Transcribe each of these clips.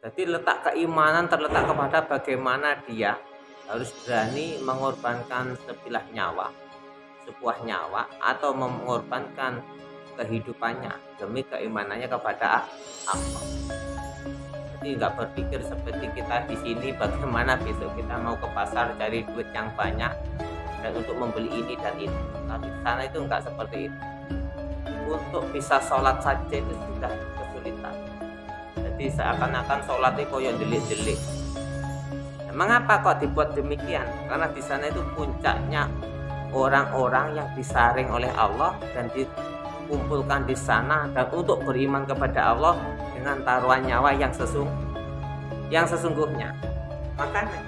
Jadi letak keimanan terletak kepada bagaimana dia harus berani mengorbankan sebilah nyawa, sebuah nyawa, atau mengorbankan kehidupannya demi keimanannya kepada Allah. Jadi nggak berpikir seperti kita di sini bagaimana besok kita mau ke pasar cari duit yang banyak dan untuk membeli ini dan itu. Tapi di sana itu nggak seperti itu. Untuk bisa sholat saja itu sudah kesulitan. Jadi seakan-akan sholat itu koyo delik-delik. Nah, mengapa kok dibuat demikian? Karena di sana itu puncaknya orang-orang yang disaring oleh Allah dan dikumpulkan di sana dan untuk beriman kepada Allah dengan taruhan nyawa yang sesungguhnya. Makanya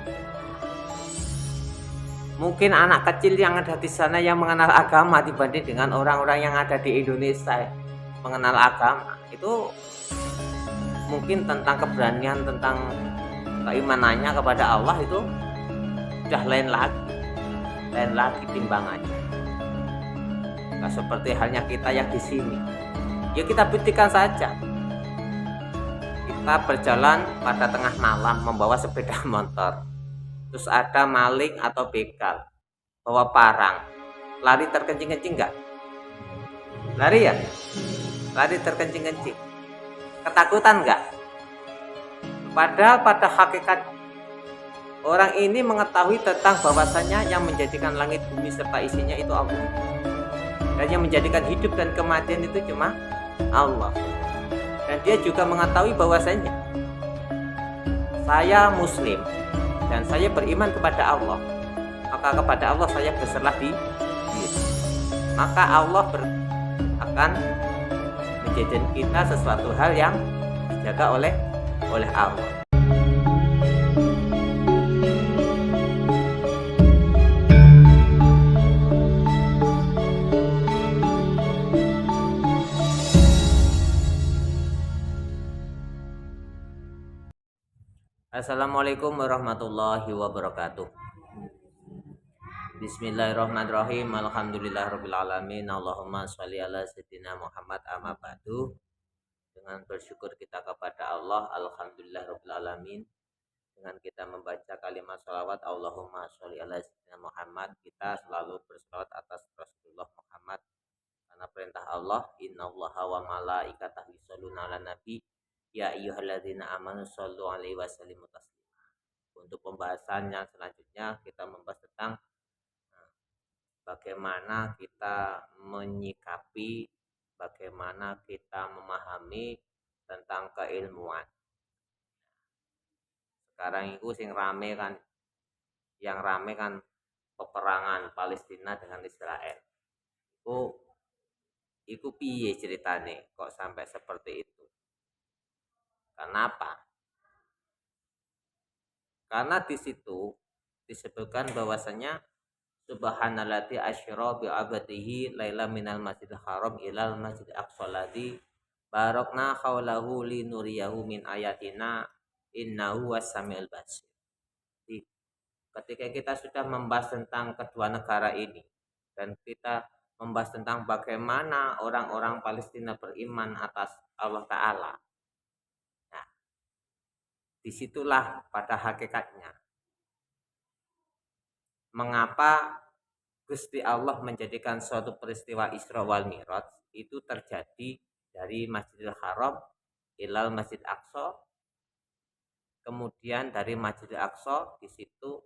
mungkin anak kecil yang ada di sana yang mengenal agama dibanding dengan orang-orang yang ada di Indonesia mengenal agama itu mungkin tentang keberanian, tentang keimanannya kepada Allah itu sudah lain lagi timbangannya. Nah, seperti halnya kita yang di sini, ya kita buktikan saja. Kita berjalan pada tengah malam membawa sepeda motor, terus ada maling atau begal bawa parang, lari terkencing-kencing nggak? Lari ya? Lari terkencing-kencing. Ketakutan nggak? Padahal pada hakikat orang ini mengetahui tentang bahwasanya yang menjadikan langit bumi serta isinya itu Allah. Dan yang menjadikan hidup dan kematian itu cuma Allah. Dan dia juga mengetahui bahwasanya saya muslim dan saya beriman kepada Allah. Maka kepada Allah saya berserah diri. Maka Allah akan menjadikan kita sesuatu hal yang dijaga oleh Allah. Assalamualaikum warahmatullahi wabarakatuh. Bismillahirrahmanirrahim. Alhamdulillahirabbil alamin. Allahumma shalli ala sayyidina Muhammad amma ba'du. Dengan bersyukur kita kepada Allah, alhamdulillahirabbil alamin. Dengan kita membaca kalimat shalawat Allahumma sholli ala sayyidina Muhammad, kita selalu berselawat atas Rasulullah Muhammad karena perintah Allah, innallaha wa malaikatahu yusholluna 'alan nabi ya ayyuhalladzina amanu shollu 'alaihi wa sallimu taslima. Untuk pembahasannya selanjutnya kita membahas tentang bagaimana kita menyikapi, bagaimana kita memahami tentang keilmuan. Sekarang itu yang rame kan peperangan Palestina dengan Israel. Iku piye ceritane kok sampai seperti itu? Kenapa? Karena di situ disebutkan bahwasanya subhanalladzi asyra bi 'abdihi laila minal masjidil haram ilal masjidil aqsa ladzi barakna haulahu linuriyahu min ayatina innahu was-samiul basir. Ketika kita sudah membahas tentang kedua negara ini dan kita membahas tentang bagaimana orang-orang Palestina beriman atas Allah Ta'ala, nah, disitulah pada hakikatnya mengapa Gusti Allah menjadikan suatu peristiwa Isra wal Mi'raj itu terjadi dari Masjidil Haram ilal Masjid Aqsa, kemudian dari Masjidil Aqsa di situ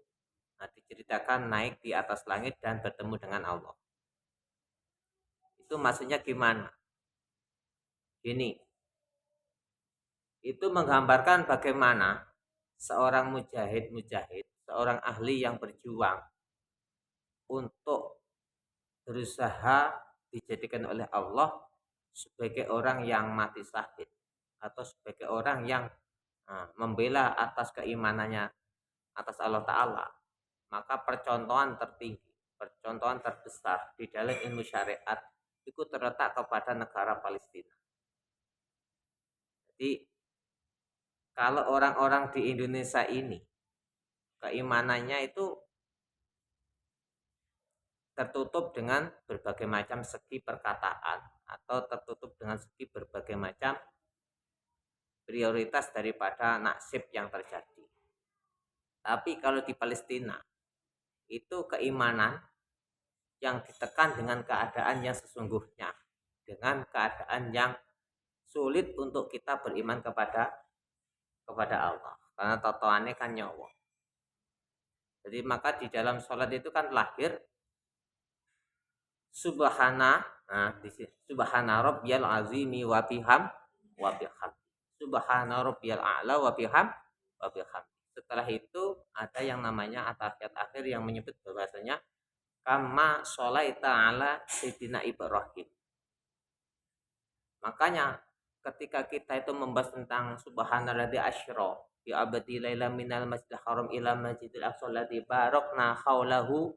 diceritakan naik di atas langit dan bertemu dengan Allah. Itu maksudnya gimana? Gini, itu menggambarkan bagaimana seorang mujahid, seorang ahli yang berjuang untuk berusaha dijadikan oleh Allah sebagai orang yang mati syahid atau sebagai orang yang membela atas keimanannya atas Allah Ta'ala. Maka percontohan tertinggi, percontohan terbesar di dalam ilmu syariat itu terletak kepada negara Palestina. Jadi kalau orang-orang di Indonesia ini keimanannya itu tertutup dengan berbagai macam segi perkataan atau tertutup dengan segi berbagai macam prioritas daripada nasib yang terjadi. Tapi kalau di Palestina itu keimanan yang ditekan dengan keadaan yang sesungguhnya, dengan keadaan yang sulit untuk kita beriman kepada Allah, karena totoannya kan nyawa. Jadi maka di dalam sholat itu kan lahir subhana, nah di sini subhana rabbiyal azimi wa biham subhana rabbiyal a'la wa biham. Setelah itu ada yang namanya atahiyat akhir yang menyebut bahwasanya kama sholaita ala sayyidina Ibrahim. Makanya ketika kita itu membahas tentang subhanalladzi asyra bi abdi laila minal masjidil haram ila masjidil aqsa alladzi barakna haulahu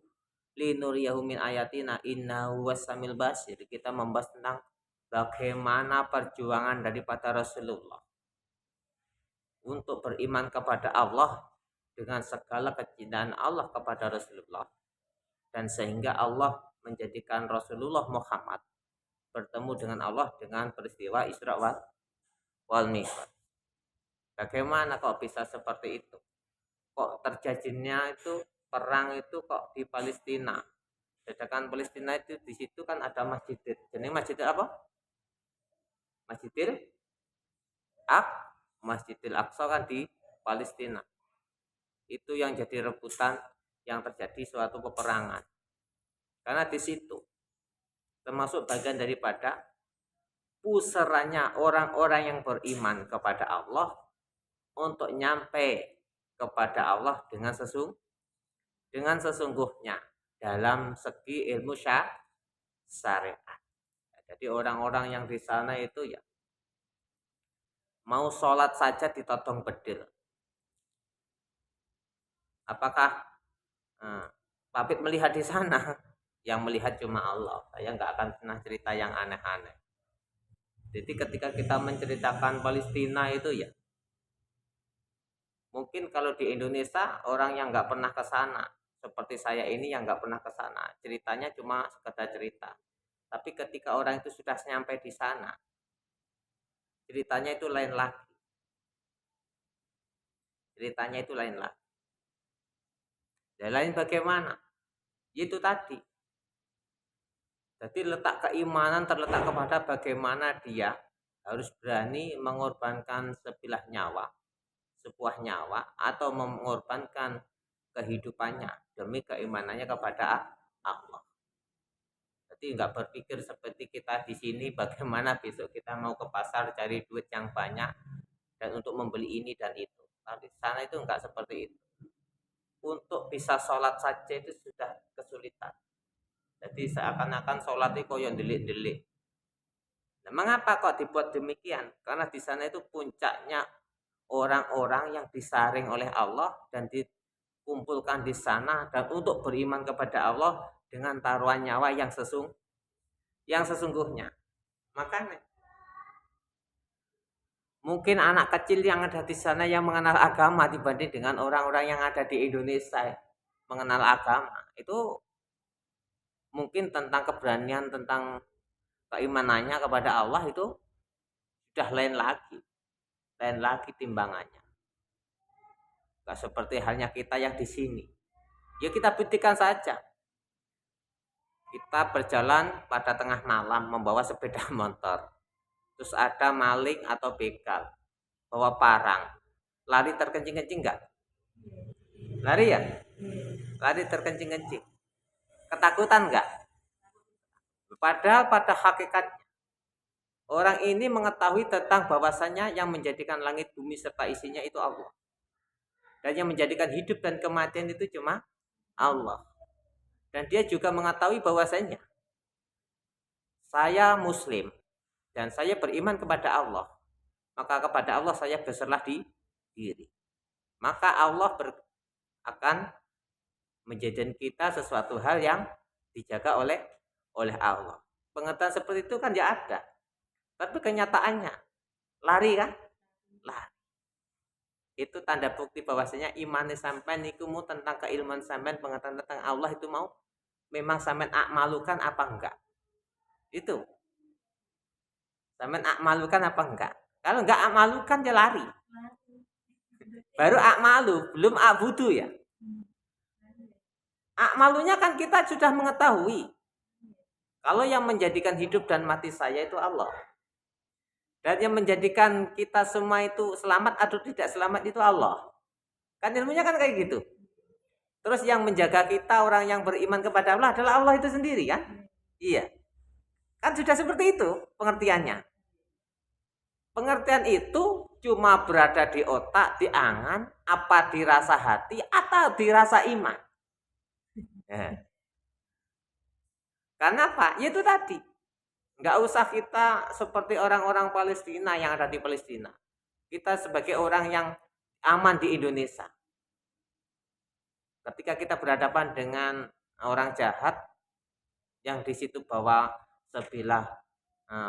linuriyahu min ayatina innahu wasamil basir. Kita membahas tentang bagaimana perjuangan daripada Rasulullah untuk beriman kepada Allah dengan segala kecintaan Allah kepada Rasulullah, dan sehingga Allah menjadikan Rasulullah Muhammad bertemu dengan Allah dengan peristiwa Isra wal Mi'raj. Bagaimana kok bisa seperti itu? Kok terjadinya itu perang itu kok di Palestina? Sedangkan Palestina itu di situ kan ada masjid. Jadi masjid apa? Masjidil Aqsa kan di Palestina. Itu yang jadi rebutan, yang terjadi suatu peperangan. Karena di situ termasuk bagian daripada pusarannya orang-orang yang beriman kepada Allah untuk nyampe kepada Allah dengan sesungguhnya dalam segi ilmu syariat. Jadi orang-orang yang di sana itu ya mau sholat saja ditodong bedil. Apakah Papit melihat di sana? Yang melihat cuma Allah. Saya nggak akan pernah cerita yang aneh-aneh. Jadi ketika kita menceritakan Palestina itu ya, mungkin kalau di Indonesia orang yang nggak pernah ke sana, seperti saya ini yang nggak pernah ke sana, ceritanya cuma sekedar cerita. Tapi ketika orang itu sudah sampai di sana, ceritanya itu lain lagi. Dan lain bagaimana? Itu tadi. Jadi letak keimanan terletak kepada bagaimana dia harus berani mengorbankan sebuah nyawa atau mengorbankan kehidupannya demi keimanannya kepada Allah. Jadi nggak berpikir seperti kita di sini bagaimana besok kita mau ke pasar cari duit yang banyak dan untuk membeli ini dan itu. Tapi di sana itu nggak seperti itu. Untuk bisa sholat saja itu sudah kesulitan. Jadi seakan-akan sholat itu yang delik-delik. Nah, mengapa kok dibuat demikian? Karena di sana itu puncaknya orang-orang yang disaring oleh Allah dan dikumpulkan di sana dan untuk beriman kepada Allah dengan taruhan nyawa yang sesungguhnya. Makanya mungkin anak kecil yang ada di sana yang mengenal agama dibanding dengan orang-orang yang ada di Indonesia mengenal agama. Itu mungkin tentang keberanian, tentang keimanannya kepada Allah itu sudah lain lagi timbangannya. Gak seperti halnya kita yang di sini. Ya kita buktikan saja. Kita berjalan pada tengah malam membawa sepeda motor. Terus ada maling atau begal bawa parang. Lari terkencing-kencing enggak? Lari ya? Lari terkencing-kencing. Ketakutan enggak? Padahal pada hakikatnya orang ini mengetahui tentang bahwasannya yang menjadikan langit bumi serta isinya itu Allah. Dan yang menjadikan hidup dan kematian itu cuma Allah. Dan dia juga mengetahui bahwasannya saya muslim dan saya beriman kepada Allah. Maka kepada Allah saya berserah diri. Maka Allah akan menjadikan kita sesuatu hal yang dijaga oleh Allah. Pengetahuan seperti itu kan ya ada. Tapi kenyataannya lari kan? Lari. Itu tanda bukti bahwasanya iman sampean niku mau tentang keilmuan sampean, pengetahuan tentang Allah itu mau memang sampean akmalukan apa enggak? Itu. Sampean akmalukan apa enggak? Kalau nggak amalu kan ya lari. Baru akmalu, belum abudu ya. Akmalunya kan kita sudah mengetahui kalau yang menjadikan hidup dan mati saya itu Allah. Dan yang menjadikan kita semua itu selamat atau tidak selamat itu Allah. Kan ilmunya kan kayak gitu. Terus yang menjaga kita orang yang beriman kepada Allah adalah Allah itu sendiri kan? Iya. Kan sudah seperti itu pengertiannya. Pengertian itu cuma berada di otak, di angan, apa dirasa hati atau dirasa iman. Karena apa? Ya itu tadi. Nggak usah kita seperti orang-orang Palestina yang ada di Palestina. Kita sebagai orang yang aman di Indonesia. Ketika kita berhadapan dengan orang jahat yang di situ bawa sebilah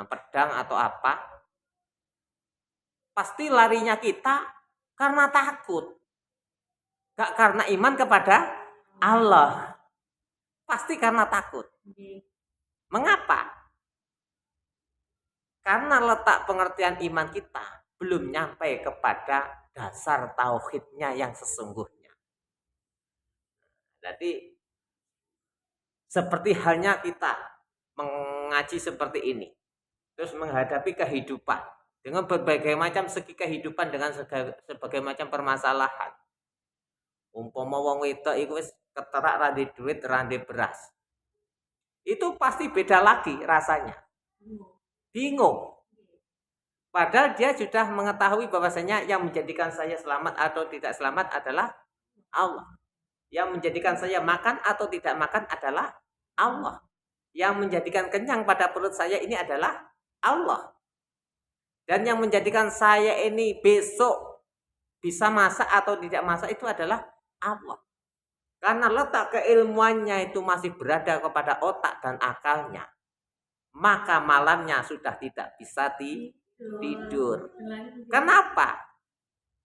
pedang atau apa, pasti larinya kita karena takut. Gak karena iman kepada Allah. Pasti karena takut. Mengapa? Karena letak pengertian iman kita belum nyampe kepada dasar tauhidnya yang sesungguhnya. Jadi seperti halnya kita mengaji seperti ini, terus menghadapi kehidupan dengan berbagai macam segi kehidupan dengan berbagai macam permasalahan. Umpama wong wedok iku wis keterak randi duit, randi beras. Itu pasti beda lagi rasanya. Bingung. Padahal dia sudah mengetahui bahwasanya yang menjadikan saya selamat atau tidak selamat adalah Allah. Yang menjadikan saya makan atau tidak makan adalah Allah. Yang menjadikan kenyang pada perut saya ini adalah Allah. Dan yang menjadikan saya ini besok bisa masak atau tidak masak itu adalah Allah. Karena letak keilmuannya itu masih berada kepada otak dan akalnya, maka malamnya sudah tidak bisa tidur. Kenapa?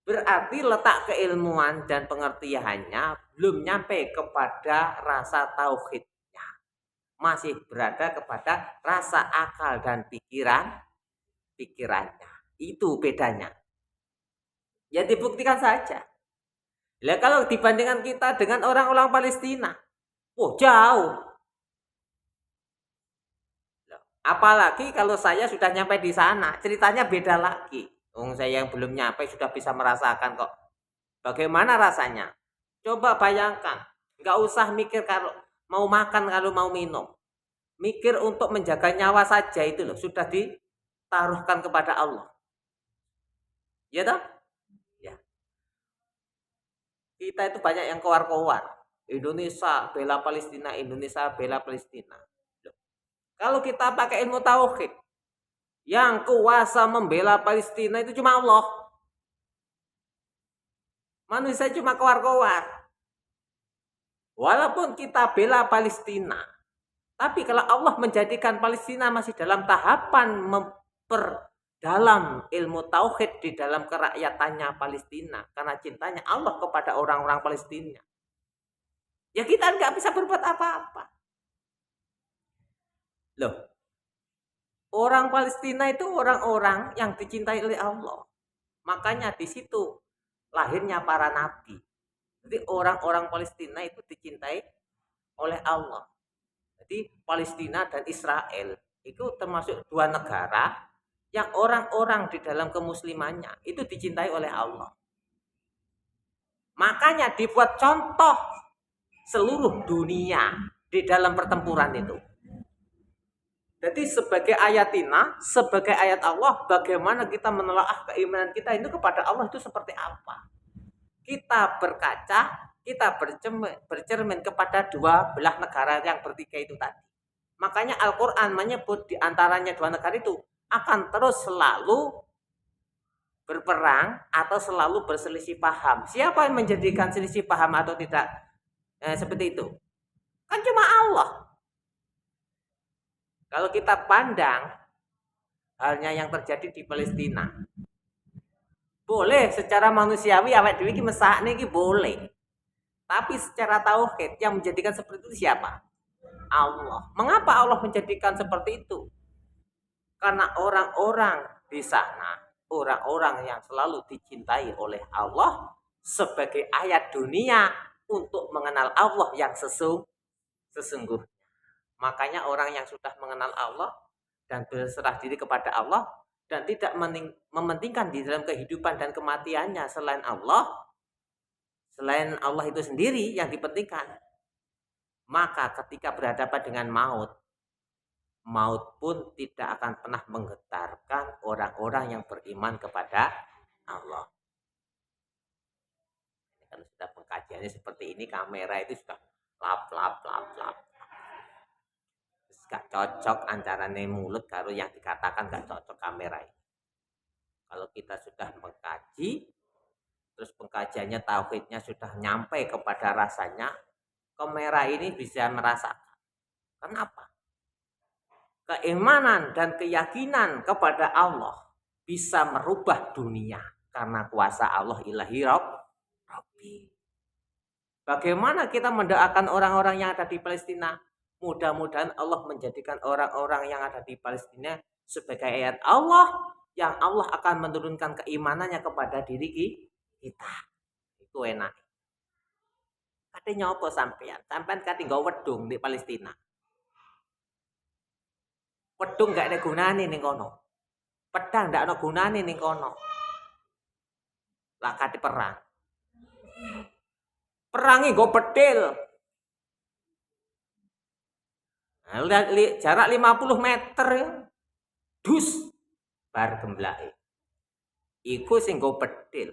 Berarti letak keilmuan dan pengertiannya belum nyampe kepada rasa tauhidnya. Masih berada kepada rasa akal dan pikirannya. Itu bedanya. Ya dibuktikan saja. Lah kalau dibandingkan kita dengan orang-orang Palestina, jauh. Apalagi kalau saya sudah nyampe di sana, ceritanya beda lagi. Saya yang belum nyampe sudah bisa merasakan kok. Bagaimana rasanya? Coba bayangkan, nggak usah mikir kalau mau makan, kalau mau minum. Mikir untuk menjaga nyawa saja itu loh, sudah ditaruhkan kepada Allah. Ya toh? Ya. Kita itu banyak yang kowar-kowar. Indonesia bela Palestina, Indonesia bela Palestina. Kalau kita pakai ilmu tauhid, yang kuasa membela Palestina itu cuma Allah. Manusia cuma kowar-kowar. Walaupun kita bela Palestina, tapi kalau Allah menjadikan Palestina masih dalam tahapan memperdalam ilmu tauhid di dalam kerakyatannya Palestina, karena cintanya Allah kepada orang-orang Palestina, ya kita nggak bisa berbuat apa-apa. Loh, orang Palestina itu orang-orang yang dicintai oleh Allah. Makanya di situ lahirnya para nabi. Jadi orang-orang Palestina itu dicintai oleh Allah. Jadi Palestina dan Israel itu termasuk dua negara yang orang-orang di dalam kemuslimannya itu dicintai oleh Allah. Makanya dibuat contoh seluruh dunia di dalam pertempuran itu. Jadi sebagai ayatina, sebagai ayat Allah, bagaimana kita menelaah keimanan kita itu kepada Allah itu seperti apa? Kita berkaca, kita bercermin kepada dua belah negara yang bertikai itu tadi. Makanya Al-Quran menyebut di antaranya dua negara itu akan terus selalu berperang atau selalu berselisih paham. Siapa yang menjadikan selisih paham atau tidak seperti itu? Kan cuma Allah. Kalau kita pandang halnya yang terjadi di Palestina, boleh secara manusiawi awake dhewe iki mesakne iki boleh. Tapi secara tauhid yang menjadikan seperti itu siapa? Allah. Mengapa Allah menjadikan seperti itu? Karena orang-orang di sana orang-orang yang selalu dicintai oleh Allah sebagai ayat dunia untuk mengenal Allah yang sesungguhnya. Makanya orang yang sudah mengenal Allah dan berserah diri kepada Allah dan tidak mementingkan di dalam kehidupan dan kematiannya selain Allah itu sendiri yang dipentingkan. Maka ketika berhadapan dengan maut pun tidak akan pernah menggetarkan orang-orang yang beriman kepada Allah. Kalau sudah pengkajiannya seperti ini, kamera itu sudah lap. Gak cocok antara mulut kalau yang dikatakan gak cocok kamera ini. Kalau kita sudah mengkaji, terus pengkajiannya tauhidnya sudah nyampe kepada rasanya, kamera ini bisa merasakan. Kenapa? Keimanan dan keyakinan kepada Allah bisa merubah dunia karena kuasa Allah ilahi Rabbi. Bagaimana kita mendoakan orang-orang yang ada di Palestina? Mudah-mudahan Allah menjadikan orang-orang yang ada di Palestina sebagai ayat Allah yang Allah akan menurunkan keimanannya kepada diri kita. Itu enak. Katanya apa sampean? Sampean kate nggo wedhung di Palestina. Wedhung gak ada gunane ning kono. Pedang gak ada gunane ning kono. Lah kate perang. Perangi nggo bedil. Nah, jarak 50 meter ya. Dus bar gemblake. Iku sing nggo bedil.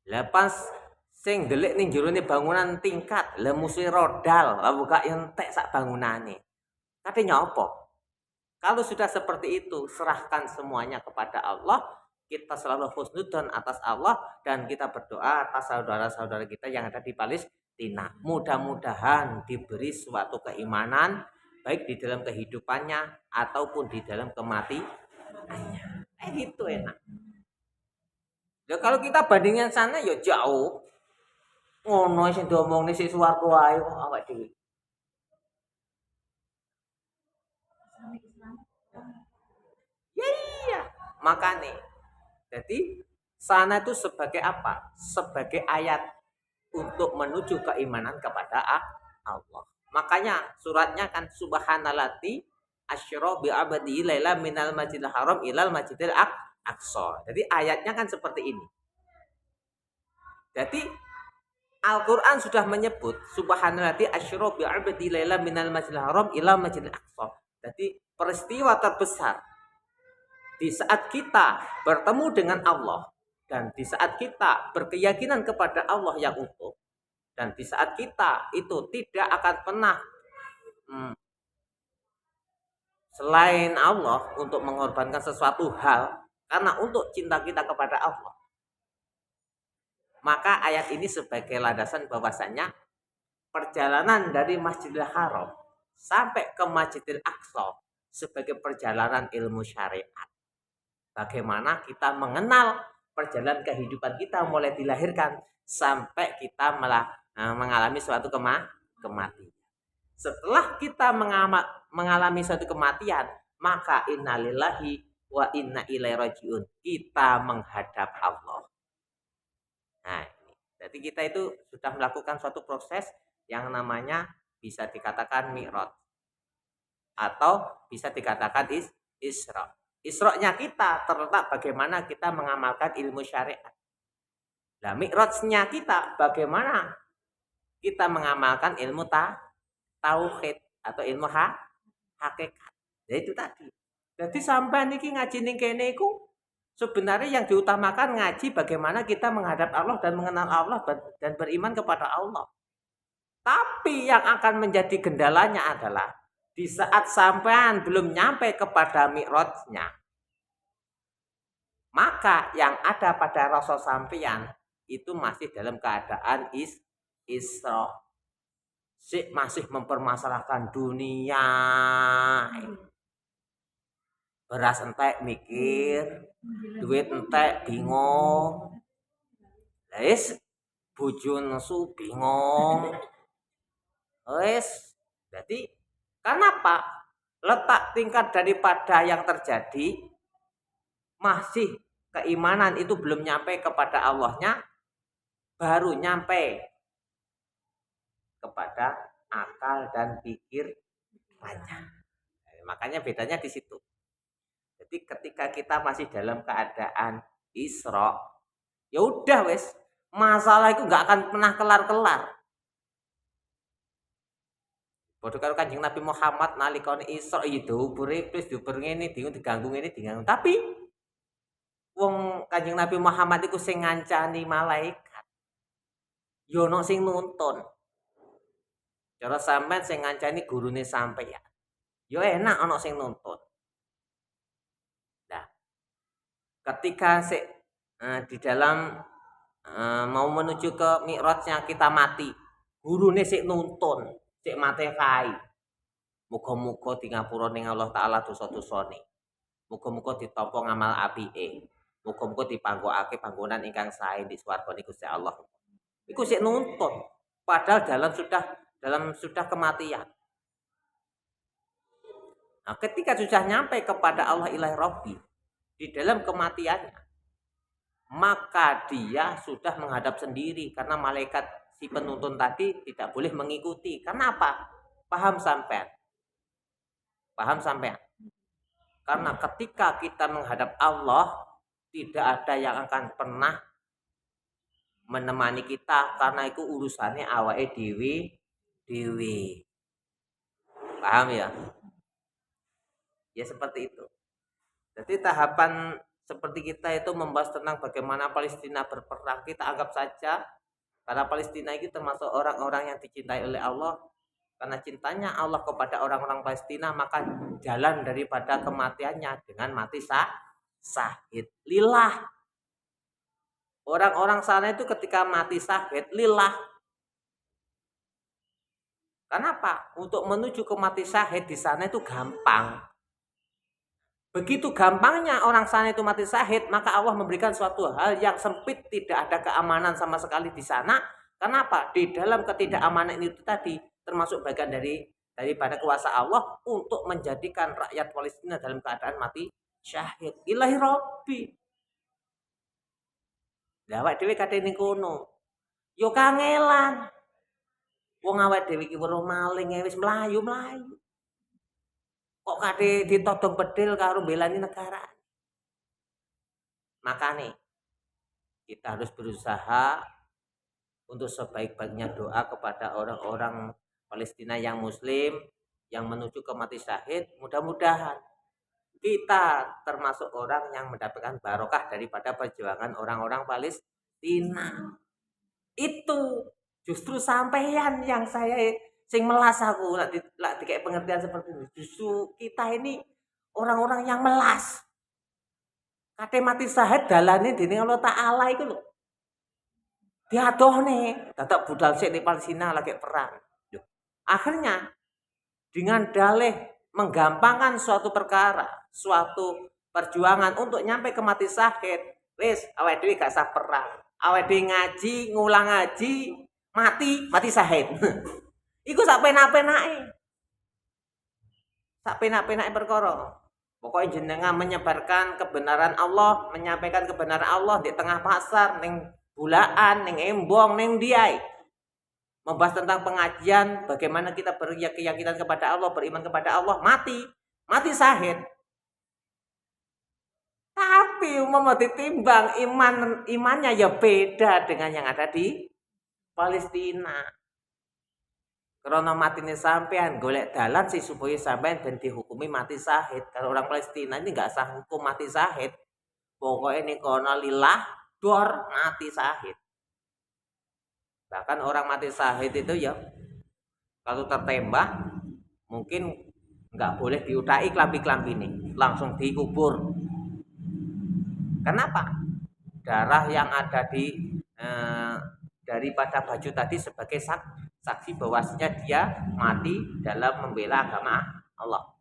Lepas sing ndelik ning jerone bangunan tingkat, lah musuhe rodal, buka entek sak bangunane. Katanya apa? Kalau sudah seperti itu, serahkan semuanya kepada Allah. Kita selalu husnudzon atas Allah dan kita berdoa atas saudara-saudara kita yang ada di Palestina. Mudah-mudahan diberi suatu keimanan baik di dalam kehidupannya ataupun di dalam kematiannya. Itu enak. Ya kalau kita bandingkan sana ya jauh. Ngono sing diomongne sik swarga wae kok awake dhewe. Ya iya, makanya. Jadi sana itu sebagai apa? Sebagai ayat untuk menuju keimanan kepada Allah. Makanya suratnya kan subhanallati asyra bi abadi laila minal masjidil haram ilal masjidil aqsa. Jadi ayatnya kan seperti ini. Jadi Al-Quran sudah menyebut subhanallati asyra bi abadi laila minal masjidil haram ilal masjidil aqsa. Jadi peristiwa terbesar di saat kita bertemu dengan Allah dan di saat kita berkeyakinan kepada Allah yang utuh dan di saat kita itu tidak akan pernah selain Allah untuk mengorbankan sesuatu hal karena untuk cinta kita kepada Allah, maka ayat ini sebagai landasan bahwasanya perjalanan dari Masjidil Haram sampai ke Masjidil Aqsa sebagai perjalanan ilmu syariat. Bagaimana kita mengenal perjalanan kehidupan kita mulai dilahirkan sampai kita mengalami suatu kematian. Setelah kita mengalami suatu kematian, maka innalillahi wa inna ilaihi rajiun. Kita menghadap Allah. Nah, ini. Jadi kita itu sudah melakukan suatu proses yang namanya bisa dikatakan mi'raj atau bisa dikatakan isra. Isra-nya kita terletak bagaimana kita mengamalkan ilmu syariat. Nah, mi'rajnya kita bagaimana kita mengamalkan ilmu tauhid atau ilmu hakikat. Ya itu tadi. Jadi sampai niki ngaji ning kene iku sebenarnya yang diutamakan ngaji bagaimana kita menghadap Allah dan mengenal Allah dan beriman kepada Allah. Tapi yang akan menjadi kendalanya adalah di saat sampean belum nyampe kepada mi'rajnya, maka yang ada pada rasa sampean itu masih dalam keadaan isra. Masih mempermasalahkan dunia. Beras entek mikir, duit entek bingung. Wis bojo nesu bingung. Wis jadi kenapa? Letak tingkat daripada yang terjadi masih keimanan itu belum nyampe kepada Allahnya, baru nyampe kepada akal dan pikirannya. Makanya bedanya di situ. Jadi ketika kita masih dalam keadaan Isra, ya udah wes, masalah itu nggak akan pernah kelar-kelar. Bodoh karo Kanjeng Nabi Muhammad nalikane Isra itu diuburi iblis diuber ngene diganggu ngene diganggu. Tapi wong Kanjeng Nabi Muhammad iku sing ngancani malaikat. Yo ono sing nuntun. Cara sampean sing ngancani gurune sampeyan. Yo enak ono sing nuntun. Nah, ketika di dalam mau menuju ke mi'rajnya kita mati, gurune sik nuntun, sik matekai. Muga-muga di ngapura ning Allah taala dosa-dosane. Muga-muga ditampa ngamal apike. Muga-muga dipanggokake panggonan ingkang sae di swargane Gusti Allah. Iku sik nuntun, padahal dalam sudah kematian. Nah, ketika sudah nyampe kepada Allah ilahi Rabbi di dalam kematiannya, maka dia sudah menghadap sendiri karena malaikat si penuntun tadi tidak boleh mengikuti. Karena apa? Paham sampean? Paham sampean? Karena ketika kita menghadap Allah, tidak ada yang akan pernah menemani kita karena itu urusannya awake dewi. Paham ya? Ya seperti itu. Jadi tahapan seperti kita itu membahas tentang bagaimana Palestina berperang, kita anggap saja karena Palestina itu termasuk orang-orang yang dicintai oleh Allah. Karena cintanya Allah kepada orang-orang Palestina, maka jalan daripada kematiannya dengan mati syahid lillah. Orang-orang sana itu ketika mati syahid lillah. Kenapa? Untuk menuju ke mati syahid di sana itu gampang. Begitu gampangnya orang sana itu mati syahid, maka Allah memberikan suatu hal yang sempit, tidak ada keamanan sama sekali di sana. Kenapa? Di dalam ketidakamanan itu tadi termasuk bagian daripada kuasa Allah untuk menjadikan rakyat Palestina dalam keadaan mati syahid. Ilahi Rabbi. Lah awak dhewe kate ning kono. Yo kangelan. Wong awak dhewe iki weruh maling wis mlayu-mlayu. Kok kate ditodong bedil karo belani negara. Makanya kita harus berusaha untuk sebaik-baiknya doa kepada orang-orang Palestina yang muslim yang menuju ke mati syahid. Mudah-mudahan kita termasuk orang yang mendapatkan barokah daripada perjuangan orang-orang Palestina. Itu justru sampeyan yang saya sing melas aku lak dikek pengertian seperti itu. Justru kita ini orang-orang yang melas. Kate mati syahid dalane dening Allah Taala iku lho. Diadohne, dadak budal sik di Palestina lagi perang. Akhirnya dengan dalih menggampangkan suatu perkara, suatu perjuangan untuk nyampe ke mati syahid, wis awake dhewe gak usah perang. Awake dhewe ngaji, ngulang ngaji, mati syahid. Iku sak penak-penake. Sak penak-penake perkara. Pokoknya jenengan menyebarkan kebenaran Allah, menyampaikan kebenaran Allah di tengah pasar, ning bulaan, ning embong, ning diai. Membahas tentang pengajian, bagaimana kita berkeyakinan kepada Allah, beriman kepada Allah, mati syahid. Tapi umpama ditimbang imannya ya beda dengan yang ada di Palestina. Karena matine sampean golek dalan sih supaya sampean ben dihukumi mati syahid. Kalau orang Palestina ini nggak sah hukum mati syahid. Pokoknya ini kono lillah dor mati syahid. Bahkan orang mati syahid itu ya kalau tertembak mungkin nggak boleh diutai klambi ini, langsung dikubur. Kenapa? Darah yang ada di daripada baju tadi sebagai saksi bahwasanya dia mati dalam membela agama Allah.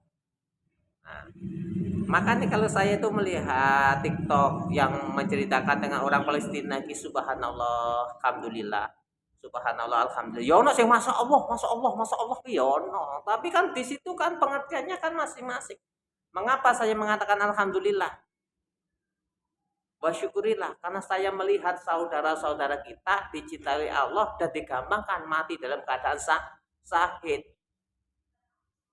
Nah, makanya kalau saya itu melihat TikTok yang menceritakan dengan orang Palestina, subhanallah, alhamdulillah. Subhanallah, alhamdulillah. Ya ono sing masyaallah ya ono. Tapi kan di situ kan pengertiannya kan masing-masing. Mengapa saya mengatakan alhamdulillah? Bersyukurilah karena saya melihat saudara-saudara kita dicintai Allah dan digampangkan mati dalam keadaan sahid.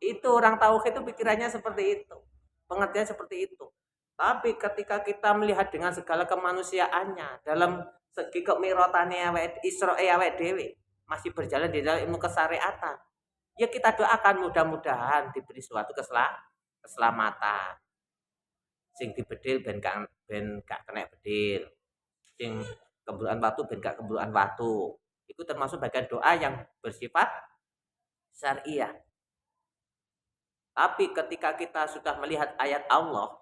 Itu orang tauhid itu pikirannya seperti itu. Pengertian seperti itu. Tapi ketika kita melihat dengan segala kemanusiaannya dalam segi kemirotane awake Israe awake dhewe masih berjalan di dalam ilmu kesyariatan. Ya kita doakan mudah-mudahan diberi suatu keselamatan. Sing dibedil ben gak kena bedil. Sing kebuluan watu ben gak kebuluan watu. Itu termasuk bagian doa yang bersifat syariah. Tapi ketika kita sudah melihat ayat Allah,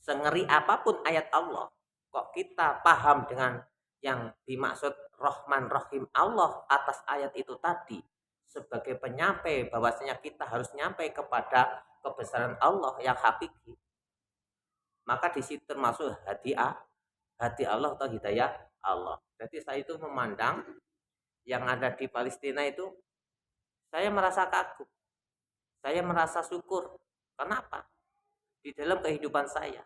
sengeri apapun ayat Allah, kok kita paham dengan yang dimaksud Rahman Rahim Allah atas ayat itu tadi sebagai penyampai bahwasanya kita harus nyampai kepada kebesaran Allah yang hakiki. Maka di situ termasuk hati Allah atau hidayah Allah. Jadi saya itu memandang yang ada di Palestina itu, saya merasa kagum, saya merasa syukur. Kenapa? Di dalam kehidupan saya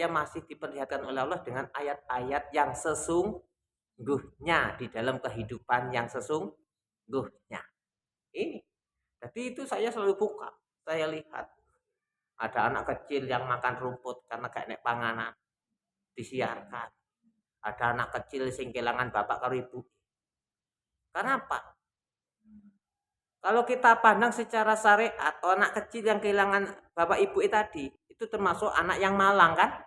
masih diperlihatkan oleh Allah dengan ayat-ayat yang sesungguhnya di dalam kehidupan yang sesungguhnya. Ini. Jadi itu saya selalu buka, saya lihat. Ada anak kecil yang makan rumput karena gak nek panganan, disiarkan. Ada anak kecil sing kelangan bapak karo ibu. Kenapa? Kalau kita pandang secara syariat, anak kecil yang kehilangan bapak ibu tadi, itu termasuk anak yang malang kan?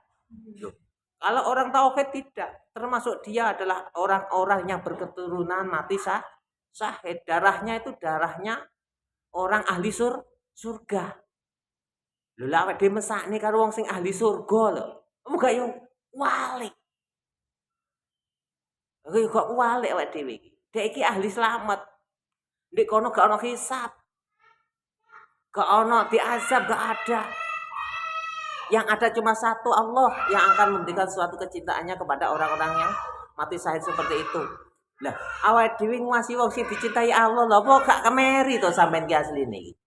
Loh. Kalau orang tauhid tidak, termasuk dia adalah orang-orang yang berketurunan mati syahid. Darahnya itu darahnya orang ahli surga. Lho lha awake dhewe mesakne karo wong sing ahli surga lho. Muga yo wali. Kok wali awake dhewe iki. Dek iki ahli slamet. Ndek kono gak ono hisab. Gak ono diazab, gak ada. Yang ada cuma satu Allah yang akan memberikan suatu kecintaannya kepada orang-orang yang mati syahid seperti itu. Lah, awake dhewe nguasi wong sing dicintai Allah lho, apa gak kemeri to sampean ki asline iki.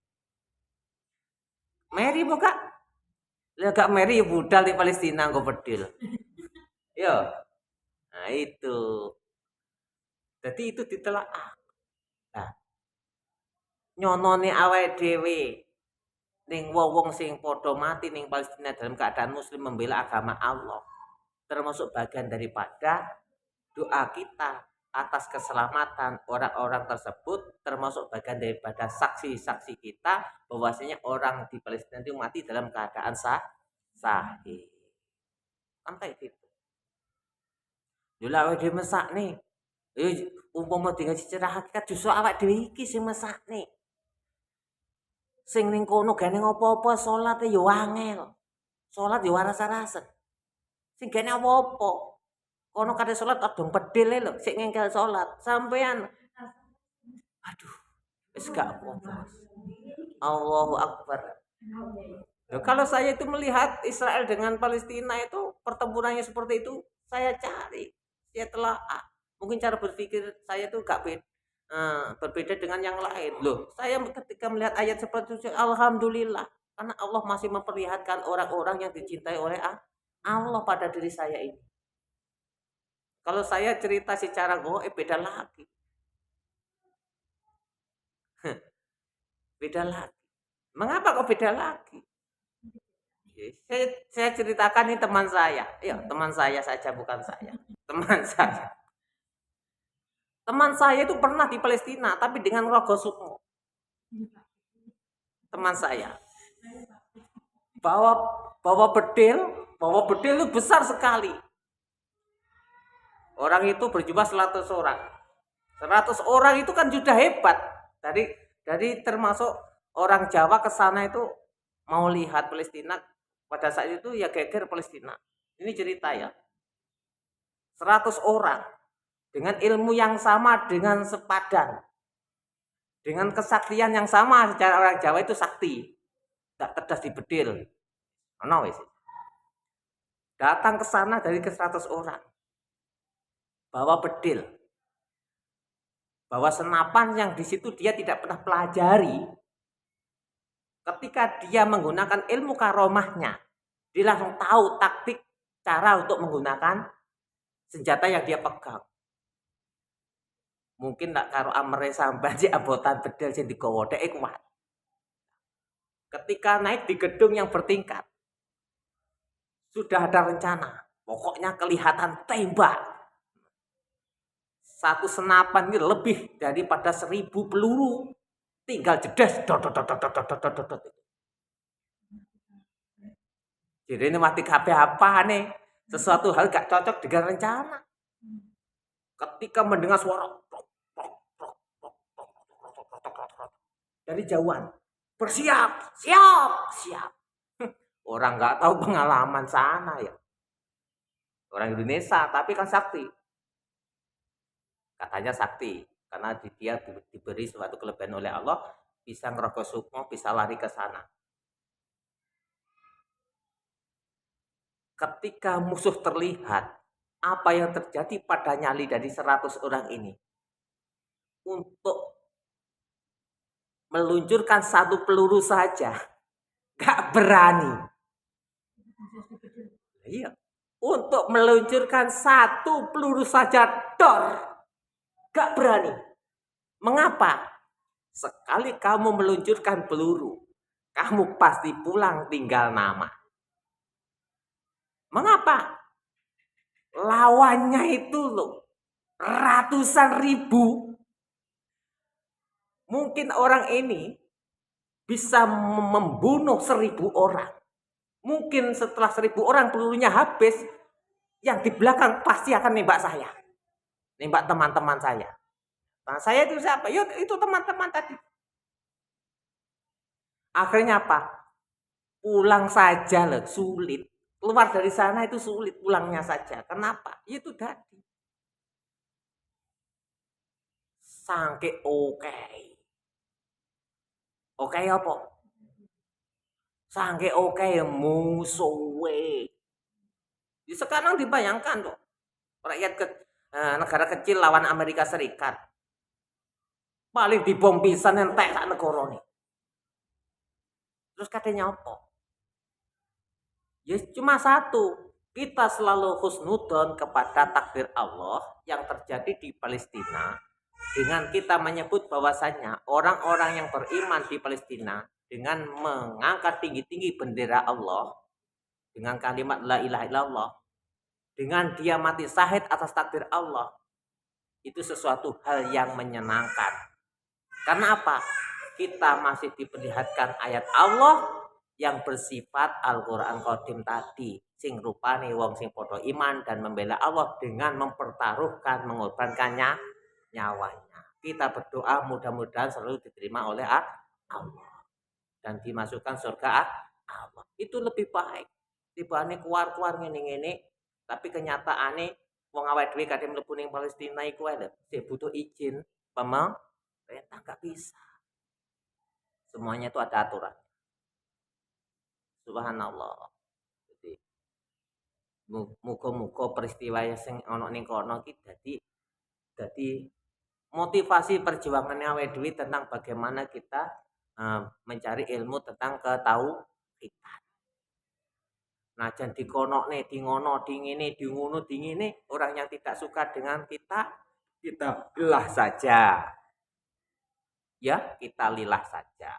Meri buka, lah gak meri budal di Palestina nggo bedil. Yo. Nah itu. Jadi itu ditelaah. Nah, nyonone awake dhewe ning wong sing padha mati ning Palestina dalam keadaan muslim membela agama Allah. Termasuk bagian daripada doa kita atas keselamatan orang-orang tersebut, termasuk bagian daripada saksi-saksi kita bahwasanya orang di Palestina itu mati dalam keadaan sahih. Sampai gitu. Lha awake dhewe mesakne. Umpama dengan secara hakikat justru awake dhewe iki sing mesakne. Sing ning kono gane apa-apa salate yo angel. Salat yo waras-warasen. Sing gane apa-apa. Kono kate salat adong pedhil lho, sik ngengkel salat. Sampean aduh, wis gak apa-apa. Allahu Akbar. Nah, kalau saya itu melihat Israel dengan Palestina itu pertempurannya seperti itu, saya cari, saya telaah. Mungkin cara berpikir saya itu gak berbeda dengan yang lain. Loh, saya ketika melihat ayat seperti itu, alhamdulillah, karena Allah masih memperlihatkan orang-orang yang dicintai oleh Allah pada diri saya ini. Kalau saya cerita secara goib beda lagi. Beda lagi. Mengapa kok beda lagi? Saya ceritakan ini teman saya. Ya, teman saya saja bukan saya. Teman saya. Teman saya itu pernah di Palestina tapi dengan Rogo Sukmo. Teman saya. Bawa bedil itu besar sekali. Orang itu berjumlah 100 orang. 100 orang itu kan sudah hebat. Dari termasuk orang Jawa ke sana itu mau lihat Palestina. Pada saat itu ya geger Palestina. Ini cerita ya. 100 orang. Dengan ilmu yang sama, dengan sepadan. Dengan kesaktian yang sama. Secara orang Jawa itu sakti. Tak cerdas di bedil. Datang ke sana dari ke 100 orang. Bawa bedil, bawa senapan yang di situ dia tidak pernah pelajari. Ketika dia menggunakan ilmu karomahnya, dia langsung tahu taktik cara untuk menggunakan senjata yang dia pegang. Mungkin nak karo amere sampean si abotan bedel sing digawa dhek kuat. Ketika naik di gedung yang bertingkat, sudah ada rencana. Pokoknya kelihatan tembak. Satu senapan ini lebih daripada 1000 peluru. Tinggal jedes. Jadi ini mati kabeh apa nih? Sesuatu hal gak cocok dengan rencana. Ketika mendengar suara dari jauhan, bersiap, siap. Orang nggak tahu pengalaman sana ya. Orang Indonesia, tapi kan sakti. Katanya sakti, karena dia diberi suatu kelebihan oleh Allah, bisa ngerokok sukmo, bisa lari ke sana. Ketika musuh terlihat, apa yang terjadi pada nyali dari 100 orang ini? Untuk meluncurkan satu peluru saja, gak berani. Iya. Untuk meluncurkan satu peluru saja, gak berani. Mengapa? Sekali kamu meluncurkan peluru, kamu pasti pulang tinggal nama. Mengapa? Lawannya itu loh, ratusan ribu. Mungkin orang ini bisa membunuh 1000 orang. Mungkin setelah 1000 orang pelurunya habis, yang di belakang pasti akan nembak saya. Nembak teman-teman saya. Nah, saya itu siapa? Itu teman-teman tadi. Akhirnya apa? Pulang saja loh, sulit. Keluar dari sana itu sulit, pulangnya saja. Kenapa? Itu tadi. Sangke oke. Oke apa? Sangke oke musuhe. Sekarang dibayangkan tuh. Rakyat negara kecil lawan Amerika Serikat. Paling dibom pisan entek sak negara nih. Terus katanya apa? Ya cuma satu, kita selalu husnudon kepada takdir Allah yang terjadi di Palestina dengan kita menyebut bahwasannya orang-orang yang beriman di Palestina dengan mengangkat tinggi-tinggi bendera Allah dengan kalimat la ilaha illallah, dengan dia mati syahid atas takdir Allah, itu sesuatu hal yang menyenangkan. Karena apa? Kita masih diperlihatkan ayat Allah yang bersifat Al-Quran Qadim tadi, sing rupane wong sing podo iman dan membela Allah dengan mempertaruhkan, mengorbankannya nyawanya. Kita berdoa mudah-mudahan selalu diterima oleh Allah dan dimasukkan surga Allah. Itu lebih baik tibane keluar-keluar ngene-ngene, tapi kenyataane wong awake dhewe kadhe mlebu ning Palestina iku wae lho, butuh izin pemerintah, gak bisa. Semuanya itu ada aturan. Subhanallah. Jadi muga-muga peristiwa sing ana ning kono iki dadi motivasi perjuangan awake dhewe tentang bagaimana kita mencari ilmu tentang ketauhidan. Nah, jan dikonokne, di ngono, di ngene, di ngono, di ngene, orang yang tidak suka dengan kita lilah saja. Ya, kita lilah saja.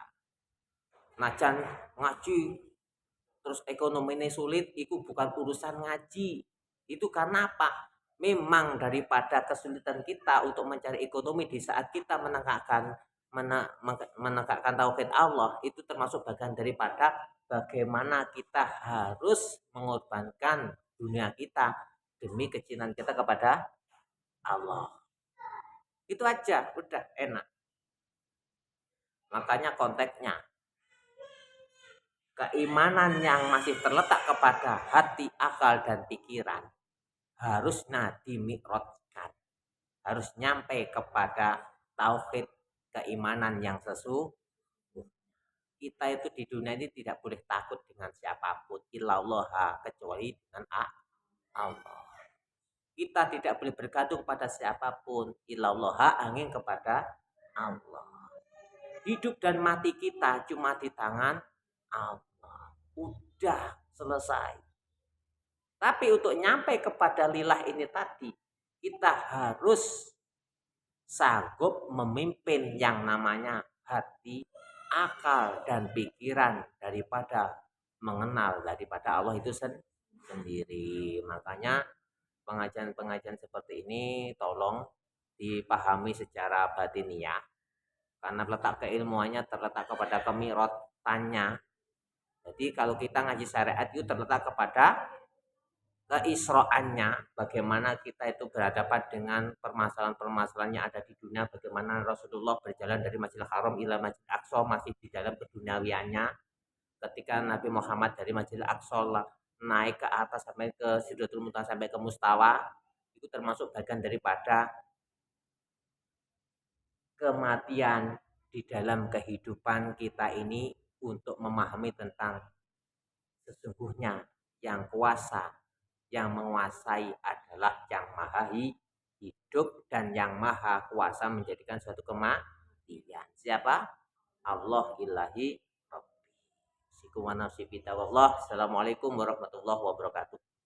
Nah, jan ngaji terus ekonominya sulit, itu bukan urusan ngaji. Itu karena apa? Memang daripada kesulitan kita untuk mencari ekonomi di saat kita menegakkan tauhid Allah, itu termasuk bagian daripada bagaimana kita harus mengorbankan dunia kita demi kecintaan kita kepada Allah. Itu aja, udah enak. Makanya konteksnya keimanan yang masih terletak kepada hati, akal, dan pikiran harusnya dimi'rajkan. Harus nyampe kepada tauhid keimanan yang sesungguhnya. Kita itu di dunia ini tidak boleh takut dengan siapapun. Illallah, kecuali dengan Allah. Kita tidak boleh bergantung pada siapapun. Illallah, angin kepada Allah. Hidup dan mati kita cuma di tangan Allah. Udah selesai. Tapi untuk nyampe kepada lillah ini tadi, kita harus sanggup memimpin yang namanya hati, akal, dan pikiran daripada mengenal daripada Allah itu sendiri. Makanya pengajian-pengajian seperti ini tolong dipahami secara batiniah karena letak keilmuannya terletak kepada kemirotannya. Jadi kalau kita ngaji syariat itu terletak kepada keisroannya, bagaimana kita itu berhadapan dengan permasalahan-permasalahan yang ada di dunia, bagaimana Rasulullah berjalan dari Masjidil Haram ila Masjidil Aqsa masih di dalam keduniawiannya, ketika Nabi Muhammad dari Masjidil Aqsa naik ke atas sampai ke Sidratul Muntaha sampai ke Mustawa, itu termasuk bagian daripada kematian di dalam kehidupan kita ini untuk memahami tentang sesungguhnya yang kuasa, yang menguasai adalah yang maha hidup dan yang maha kuasa menjadikan suatu kematian. Siapa? Allah ilahi Rabbi. Siku wa nafsi. Assalamualaikum warahmatullahi wabarakatuh.